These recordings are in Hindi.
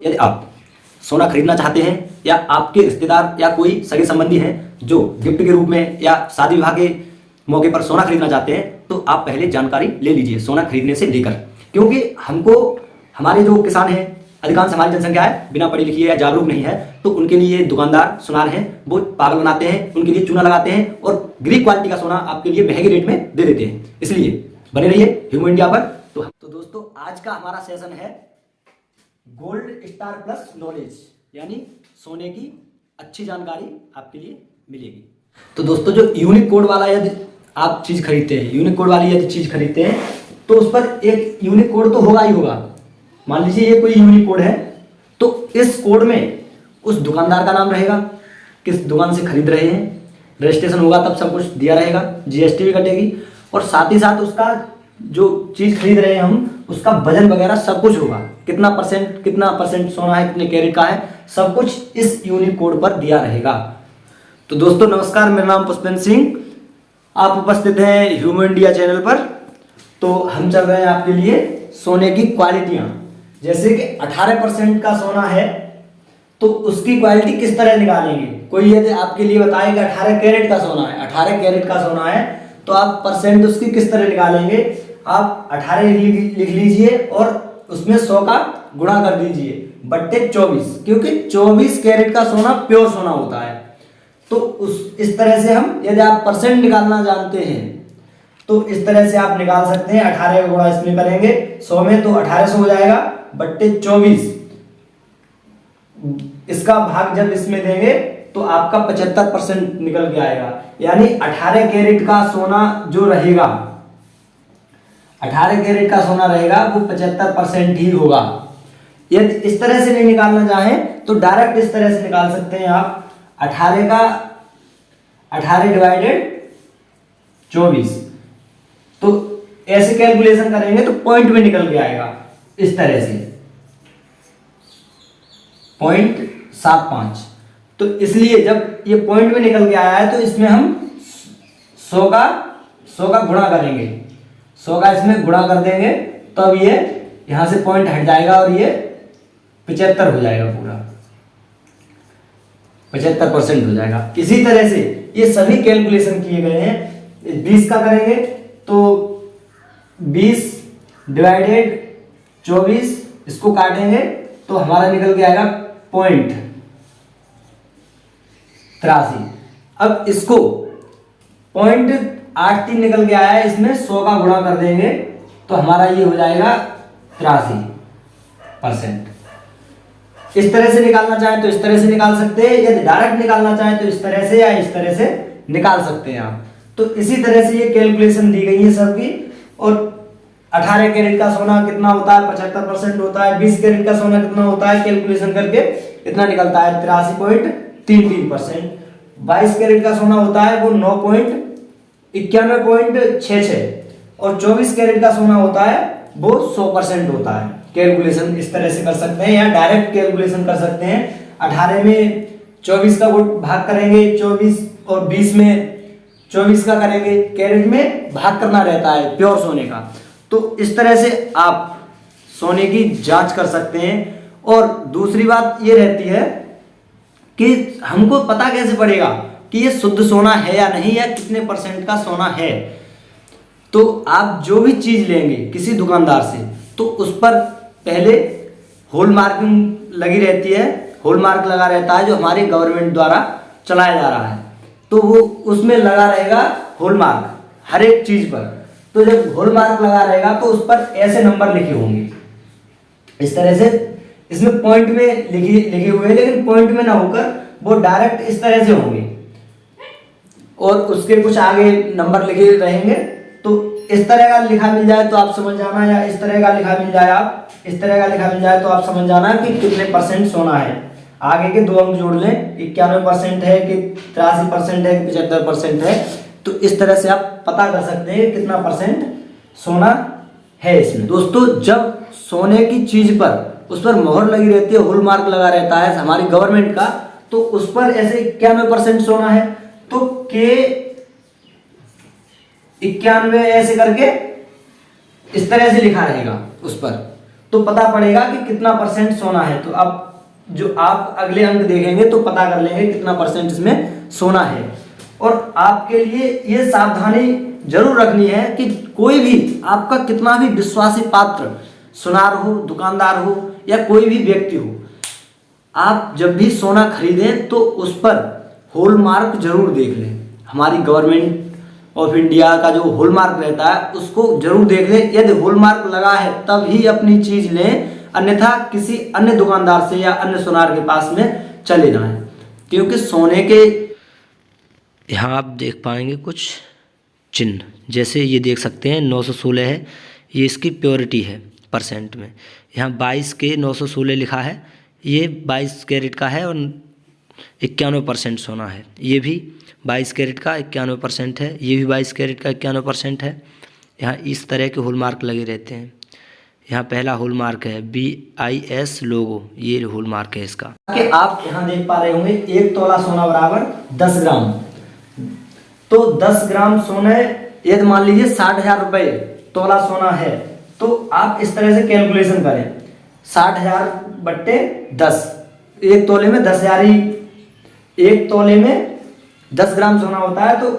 यदि आप सोना खरीदना चाहते हैं या आपके रिश्तेदार या कोई सगे संबंधी हैं जो गिफ्ट के रूप में या शादी विवाह के मौके पर सोना खरीदना चाहते हैं तो आप पहले जानकारी ले लीजिए सोना खरीदने से लेकर, क्योंकि हमको हमारे जो किसान हैं, अधिकांश हमारी जनसंख्या है बिना पढ़ी लिखी है या जागरूक नहीं है, तो उनके लिए दुकानदार सुनार हैं वो पागल बनाते हैं, उनके लिए चूना लगाते हैं और गरीब क्वालिटी का सोना आपके लिए महंगे रेट में दे देते हैं। इसलिए बने रहिए ह्यूमन इंडिया पर। तो दोस्तों आज का हमारा सेशन है गोल्ड स्टार प्लस नॉलेज, यानी सोने की अच्छी जानकारी आपके लिए मिलेगी। तो दोस्तों जो यूनिक कोड वाला यदि आप चीज़ खरीदते हैं, यूनिक कोड वाली यदि चीज़ खरीदते हैं तो उस पर एक यूनिक कोड तो होगा ही होगा। मान लीजिए ये कोई यूनिक कोड है तो इस कोड में उस दुकानदार का नाम रहेगा, किस दुकान से खरीद रहे हैं, रजिस्ट्रेशन होगा तब सब कुछ दिया रहेगा, जीएसटी भी कटेगी और साथ ही साथ उसका जो चीज़ खरीद रहे हैं हम उसका वजन वगैरह सब कुछ होगा, कितना परसेंट सोना है, कितने कैरेट का है, सब कुछ इस यूनिक कोड पर दिया रहेगा। तो दोस्तों नमस्कार, मेरा नाम पुष्पेंद्र सिंह, आप उपस्थित हैं ह्यूमन इंडिया चैनल पर। तो हम चल रहे हैं आपके लिए सोने की क्वालिटियाँ, जैसे कि 18% का सोना है तो उसकी क्वालिटी किस तरह निकालेंगे। कोई यदि आपके लिए बताए कि 18 कैरेट का सोना है, 18 कैरेट का सोना है तो आप परसेंट उसकी किस तरह निकालेंगे। आप 18 लिख लीजिए और उसमें 100 का गुणा कर दीजिए बट्टे 24, क्योंकि 24 कैरेट का सोना प्योर सोना होता है। तो इस तरह से हम यदि आप परसेंट निकालना जानते हैं तो इस तरह से आप निकाल सकते हैं। 18 का गुणा इसमें करेंगे 100 में तो 1800 हो जाएगा बट्टे 24, इसका भाग जब इसमें देंगे तो आपका 75% निकल के आएगा। यानी 18 कैरेट का सोना जो रहेगा, 18 कैरेट का सोना रहेगा वो 75% ही होगा। यदि इस तरह से नहीं निकालना चाहें तो डायरेक्ट इस तरह से निकाल सकते हैं आप। 18 डिवाइडेड 24, तो ऐसे कैलकुलेशन करेंगे तो पॉइंट में निकल के आएगा इस तरह से 0.75। तो इसलिए जब ये पॉइंट में निकल के आया है तो इसमें हम 100 का गुणा करेंगे, 100 का इसमें गुणा कर देंगे तब ये यहां से पॉइंट हट जाएगा और ये 75 हो जाएगा, पूरा 75% हो जाएगा। इसी तरह से ये सभी कैलकुलेशन किए गए हैं। 20 का करेंगे तो 20 डिवाइडेड 24, इसको काटेंगे तो हमारा निकल के आएगा 0.83। अब इसको 0.83 निकल के आया है, इसमें 100 का गुणा कर देंगे तो हमारा ये हो जाएगा 83%। इस तरह से निकालना चाहें तो इस तरह से निकाल सकते हैं, यदि डायरेक्ट निकालना चाहें तो इस तरह से या इस तरह से निकाल सकते हैं आप। तो इसी तरह से ये कैलकुलेशन दी गई है सबकी। और 18 कैरेट का सोना कितना होता है, 75% होता है। 20 कैरेट का सोना कितना होता है, कैलकुलेशन करके इतना निकलता है 83.33%। 22 कैरेट का सोना होता है वो 91.66 और 24 कैरेट का सोना होता है वो 100% होता है। कैलकुलेशन इस तरह से कर सकते हैं या डायरेक्ट कैलकुलेशन कर सकते हैं। 18 में 24 का भाग करेंगे 24 और 20 में 24 का करेंगे, कैरेट में भाग करना रहता है प्योर सोने का। तो इस तरह से आप सोने की जांच कर सकते हैं। और दूसरी बात ये रहती है कि हमको पता कैसे पड़ेगा कि ये शुद्ध सोना है या नहीं, या कितने परसेंट का सोना है। तो आप जो भी चीज लेंगे किसी दुकानदार से तो उस पर पहले हॉल मार्किंग लगी रहती है, हॉल मार्क लगा रहता है जो हमारे गवर्नमेंट द्वारा चलाया जा रहा है। तो वो उसमें लगा रहेगा हॉल मार्क हर एक चीज पर। तो जब हॉल मार्क लगा रहेगा तो उस पर ऐसे नंबर लिखे होंगे इस तरह से, इसमें पॉइंट में लिखे हुए हैं, लेकिन पॉइंट में ना होकर वो डायरेक्ट इस तरह से होंगे और उसके कुछ आगे नंबर लिखे रहेंगे। तो इस तरह का लिखा मिल जाए तो आप समझ जाना, या इस तरह का लिखा मिल जाए, आप इस तरह का लिखा मिल जाए तो आप समझ जाना कि कितने परसेंट सोना है। आगे के 2 अंक जोड़ लें, 91% है कि 83% है कि 75% है। तो इस तरह से आप पता कर सकते हैं कितना परसेंट सोना है इसमें। दोस्तों जब सोने की चीज पर उस पर मोहर लगी रहती है, हॉल मार्क लगा रहता है हमारी गवर्नमेंट का, तो उस पर ऐसे 91% सोना है तो के 91 ऐसे करके इस तरह से लिखा रहेगा उस पर। तो पता पड़ेगा कि कितना % सोना है। तो अब जो आप अगले अंक देखेंगे तो पता कर लेंगे कितना % इसमें सोना है। और आपके लिए ये सावधानी जरूर रखनी है कि कोई भी आपका कितना भी विश्वासी पात्र सुनार हो, दुकानदार हो या कोई भी व्यक्ति हो, आप जब भी सोना खरीदें तो उस पर हॉलमार्क जरूर देख लें। हमारी गवर्नमेंट ऑफ इंडिया का जो हॉलमार्क रहता है उसको जरूर देख लें। यदि हॉलमार्क लगा है तब ही अपनी चीज लें, अन्यथा किसी अन्य दुकानदार से या अन्य सुनार के पास में चले जाएं। क्योंकि सोने के यहाँ आप देख पाएंगे कुछ चिन्ह, जैसे ये देख सकते हैं 916 है, ये इसकी प्योरिटी है % में। यहाँ 22 के 916 लिखा है, ये 22 कैरेट का है और 91% सोना है। ये भी 22 कैरेट का 91% है, ये भी 22 कैरेट का 91% है। यहाँ इस तरह के हॉलमार्क लगे रहते हैं। यहाँ पहला हॉलमार्क है BIS लोगो, ये हॉलमार्क है इसका। कि आप यहाँ देख पा रहे होंगे 1 तोला सोना बराबर 10 ग्राम। तो 10 ग्राम सोने, यदि मान लीजिए 60,000 रुपये तोला सोना है, तो आप इस तरह से कैलकुलेशन करें 60,000 बट्टे 10, 1 तोले में 10,000 ही, 1 तोले में 10 ग्राम सोना होता है। तो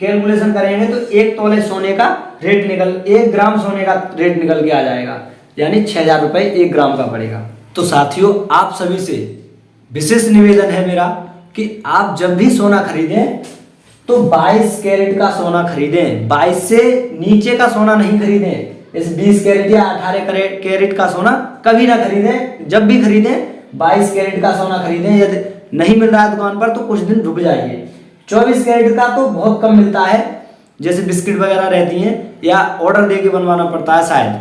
कैलकुलेशन करेंगे तो 1 तोले सोने का रेट 1 ग्राम सोने का रेट निकल के आ जाएगा, यानी 6,000 रुपये 1 ग्राम का पड़ेगा। तो साथियों, आप सभी से विशेष निवेदन है मेरा कि आप जब भी सोना खरीदें तो 22 कैरेट का सोना खरीदें, 22 से नीचे का सोना नहीं खरीदें। इस 20 कैरेट या 18 कैरेट का सोना कभी ना खरीदें। जब भी खरीदें 22 कैरेट का सोना खरीदें। यदि नहीं मिल रहा है दुकान पर तो कुछ दिन रुक जाइए। 24 कैरेट का तो बहुत कम मिलता है, जैसे बिस्किट वगैरह रहती हैं या ऑर्डर दे के बनवाना पड़ता है शायद,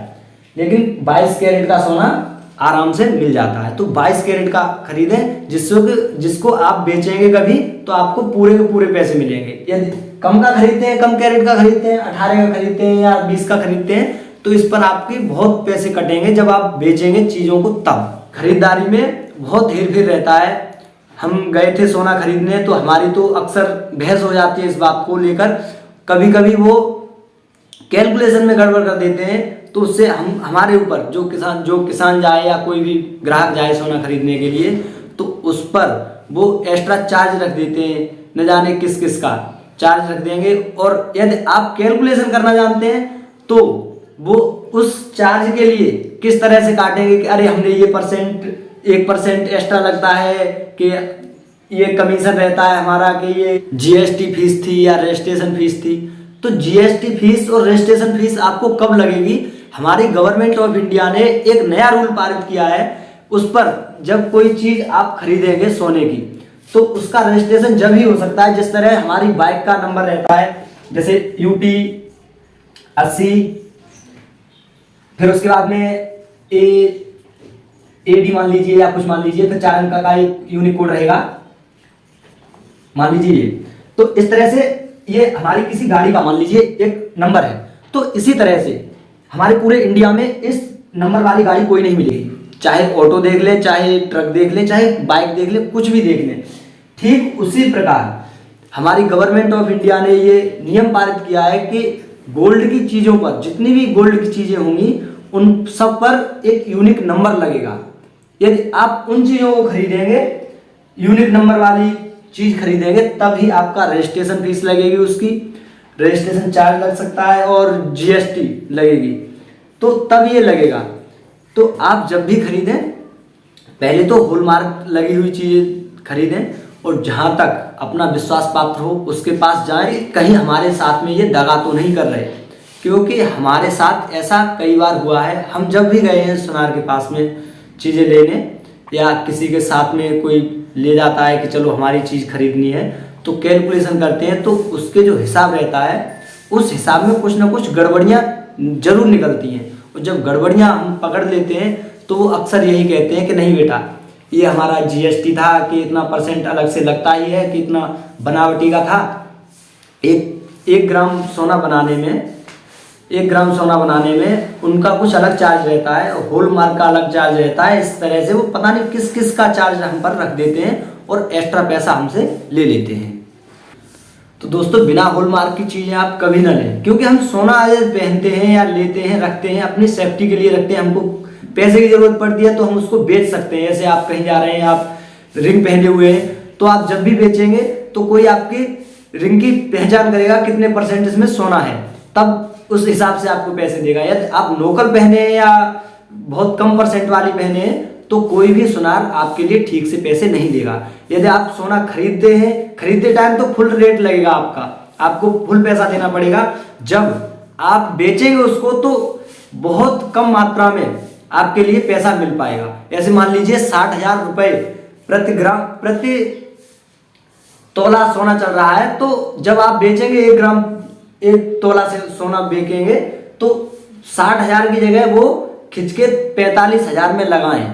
लेकिन 22 कैरेट का सोना आराम से मिल जाता है। तो 22 कैरेट का खरीदें, जिसको आप बेचेंगे कभी तो आपको पूरे के पूरे पैसे मिलेंगे। यदि कम का खरीदते हैं, कम कैरेट का खरीदते हैं, 18 का खरीदते हैं या 20 का खरीदते हैं, तो इस पर आपके बहुत पैसे कटेंगे जब आप बेचेंगे चीज़ों को। तब खरीदारी में बहुत हेर फेर रहता है। हम गए थे सोना खरीदने तो हमारी तो अक्सर बहस हो जाती है इस बात को लेकर। कभी कभी वो कैलकुलेशन में गड़बड़ कर देते हैं, तो उससे हमारे ऊपर जो किसान जाए या कोई भी ग्राहक जाए सोना खरीदने के लिए, तो उस पर वो एक्स्ट्रा चार्ज रख देते हैं, न जाने किस किस का चार्ज रख देंगे। और यदि आप कैलकुलेशन करना जानते हैं तो वो उस चार्ज के लिए किस तरह से काटेंगे कि अरे हमने ये 1% एक्स्ट्रा लगता है, कि ये कमीशन रहता है हमारा, कि ये GST फीस थी या रजिस्ट्रेशन फीस थी। तो GST फीस और रजिस्ट्रेशन फीस आपको कब लगेगी? हमारी गवर्नमेंट ऑफ इंडिया ने एक नया रूल पारित किया है। उस पर जब कोई चीज आप खरीदेंगे सोने की, तो उसका रजिस्ट्रेशन जब ही हो सकता है जिस तरह हमारी बाइक का नंबर रहता है, जैसे UT 80, फिर उसके बाद में AD मान लीजिए या कुछ मान लीजिए, फिर 4 अंक का एक यूनिक कोड रहेगा मान लीजिए ये। तो इस तरह से ये हमारी किसी गाड़ी का मान लीजिए एक नंबर है। तो इसी तरह से हमारे पूरे इंडिया में इस नंबर वाली गाड़ी कोई नहीं मिलेगी, चाहे ऑटो देख ले, चाहे ट्रक देख ले, चाहे बाइक देख ले, कुछ भी देख ले। ठीक उसी प्रकार हमारी गवर्नमेंट ऑफ इंडिया ने ये नियम पारित किया है कि गोल्ड की चीजों पर, जितनी भी गोल्ड की चीजें होंगी उन सब पर एक यूनिक नंबर लगेगा। यदि आप उन चीजों को खरीदेंगे, यूनिक नंबर वाली चीज खरीदेंगे, तभी आपका रजिस्ट्रेशन फीस लगेगी, उसकी रजिस्ट्रेशन चार्ज लग सकता है और GST लगेगी, तो तब ये लगेगा। तो आप जब भी खरीदें पहले तो हॉलमार्क लगी हुई चीजें खरीदें, और जहां तक अपना विश्वास पात्र हो उसके पास जाएं। कहीं हमारे साथ में ये दगा तो नहीं कर रहे, क्योंकि हमारे साथ ऐसा कई बार हुआ है। हम जब भी गए हैं सुनार के पास में चीज़ें लेने, या किसी के साथ में कोई ले जाता है कि चलो हमारी चीज़ खरीदनी है, तो कैलकुलेशन करते हैं, तो उसके जो हिसाब रहता है उस हिसाब में कुछ ना कुछ गड़बड़ियाँ जरूर निकलती हैं। और जब गड़बड़ियाँ हम पकड़ लेते हैं तो वो अक्सर यही कहते हैं कि नहीं बेटा, ये हमारा GST था, कि इतना % अलग से लगता ही है, कि इतना बनावटी का था। एक ग्राम सोना बनाने में उनका कुछ अलग चार्ज रहता है, हॉलमार्क का अलग चार्ज रहता है। इस तरह से वो पता नहीं किस किस का चार्ज हम पर रख देते हैं और एक्स्ट्रा पैसा हमसे ले लेते हैं। तो दोस्तों, बिना हॉलमार्क की चीज़ें आप कभी ना लें, क्योंकि हम सोना पहनते हैं या लेते हैं, रखते हैं, अपनी सेफ्टी के लिए रखते हैं। हमको पैसे की जरूरत पड़ती है तो हम उसको बेच सकते हैं। जैसे आप कहीं जा रहे हैं, आप रिंग पहने हुए हैं, तो आप जब भी बेचेंगे तो कोई आपकी रिंग की पहचान करेगा कितने परसेंट इसमें सोना है, तब उस हिसाब से आपको पैसे देगा। यदि आप लोकल पहने हैं या बहुत कम परसेंट वाली पहने हैं तो कोई भी सुनार आपके लिए ठीक से पैसे नहीं देगा। यदि आप सोना खरीदते हैं, खरीदते टाइम तो फुल रेट लगेगा आपको फुल पैसा देना पड़ेगा। जब आप बेचेंगे उसको तो बहुत कम मात्रा में आपके लिए पैसा मिल पाएगा। ऐसे मान लीजिए 60,000 रुपए प्रति तोला सोना चल रहा है, तो जब आप बेचेंगे 1 तोला से सोना बेचेंगे तो 60,000 की जगह वो खिंच के 45,000 में लगाएं।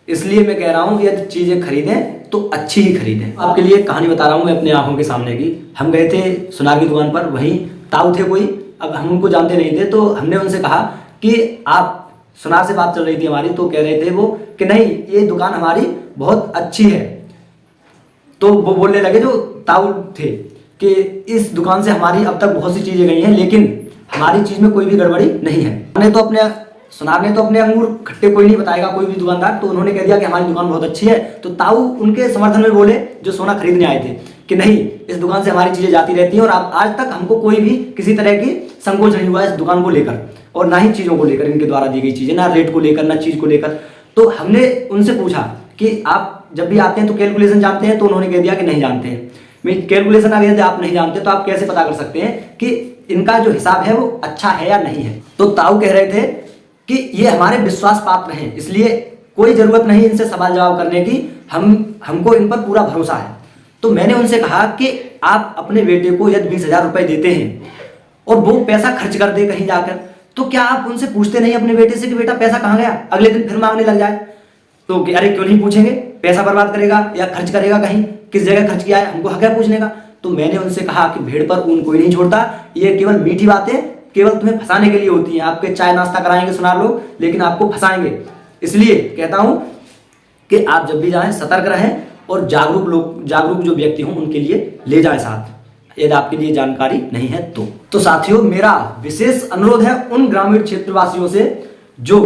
इसलिए मैं कह रहा हूं कि यदि चीजें खरीदें तो अच्छी ही खरीदें। आपके लिए कहानी बता रहा हूं मैं अपनी आंखों के सामने की। हम गए थे सुनार की दुकान पर, वहीं ताऊ थे कोई, अब हम उनको जानते नहीं थे, तो हमने उनसे कहा कि आप सुनार से बात चल रही थी हमारी, तो कह रहे थे वो कि नहीं ये दुकान हमारी बहुत अच्छी है। तो वो बोलने लगे जो ताऊ थे कि इस दुकान से हमारी अब तक बहुत सी चीजें गई हैं लेकिन हमारी चीज में कोई भी गड़बड़ी नहीं है। सुनार ने तो अपने अंगूर खट्टे कोई नहीं बताएगा कोई भी दुकानदार, तो उन्होंने कह दिया कि हमारी दुकान बहुत अच्छी है। तो ताऊ उनके समर्थन में बोले जो सोना खरीदने आए थे कि नहीं, इस दुकान से हमारी चीजें जाती रहती हैं और आज तक हमको कोई भी किसी तरह की संकोच नहीं हुआ इस दुकान को लेकर, और ना ही चीजों को लेकर, इनके द्वारा दी गई चीजें, ना रेट को लेकर, ना चीज को लेकर। तो हमने उनसे पूछा कि आप जब भी आते हैं तो कैलकुलेशन जानते हैं, तो उन्होंने कह दिया कि नहीं जानते हैं। मैं कैलकुलेशन अगर यदि आप नहीं जानते तो आप कैसे पता कर सकते हैं कि इनका जो हिसाब है वो अच्छा है या नहीं है। तो ताऊ कह रहे थे कि ये हमारे विश्वास पात्र हैं, इसलिए कोई जरूरत नहीं इनसे सवाल जवाब करने की, हमको इन पर पूरा भरोसा है। तो मैंने उनसे कहा कि आप अपने बेटे को यदि 20,000 रुपए देते हैं और वो पैसा खर्च कर दे कहीं जाकर, तो क्या आप उनसे पूछते नहीं अपने बेटे से कि बेटा पैसा कहाँ गया, अगले दिन फिर मांगने लग जाए? तो अरे क्यों नहीं पूछेंगे, पैसा बर्बाद करेगा या खर्च करेगा कहीं, किस जगह खर्च किया है, हमको हक है पूछने का। तो मैंने उनसे कहा कि भेड़ पर ऊन कोई नहीं छोड़ता, ये केवल मीठी बातें केवल तुम्हें फंसाने के लिए होती हैं। आपके चाय नाश्ता कराएंगे सुनार लोग, लेकिन आपको फंसाएंगे। इसलिए कहता हूं कि आप जब भी जाएं सतर्क रहें और जागरूक जो व्यक्ति हों उनके लिए ले जाएं साथ, यदि आपके लिए जानकारी नहीं है तो साथियों, मेरा विशेष अनुरोध है उन ग्रामीण क्षेत्रवासियों से जो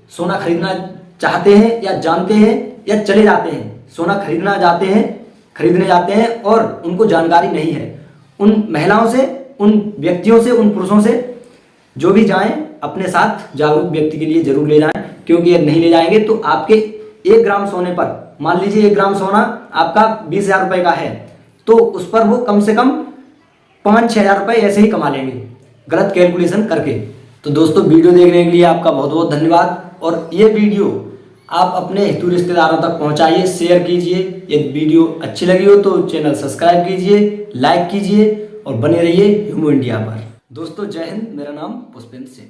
सोना खरीदना चाहते हैं या जानते हैं या चले जाते हैं, सोना खरीदने जाते हैं और उनको जानकारी नहीं है, उन महिलाओं से, उन व्यक्तियों से, उन पुरुषों से जो भी जाएं अपने साथ जागरूक व्यक्ति के लिए जरूर ले जाएं। क्योंकि यदि नहीं ले जाएंगे तो आपके 1 ग्राम सोने पर, मान लीजिए 1 ग्राम सोना आपका 20,000 रुपए का है, तो उस पर वो कम से कम 5-6 हज़ार रुपए ऐसे ही कमा लेंगे गलत कैलकुलेशन करके। तो दोस्तों, वीडियो देखने के लिए आपका बहुत बहुत धन्यवाद, और ये वीडियो आप अपने हितू रिश्तेदारों तक पहुंचाइए, शेयर कीजिए। यदि वीडियो अच्छी लगी हो तो चैनल सब्सक्राइब कीजिए, लाइक कीजिए और बने रहिए ह्यूमो इंडिया पर। दोस्तों जय हिंद, मेरा नाम पुष्पेंद्र सिंह।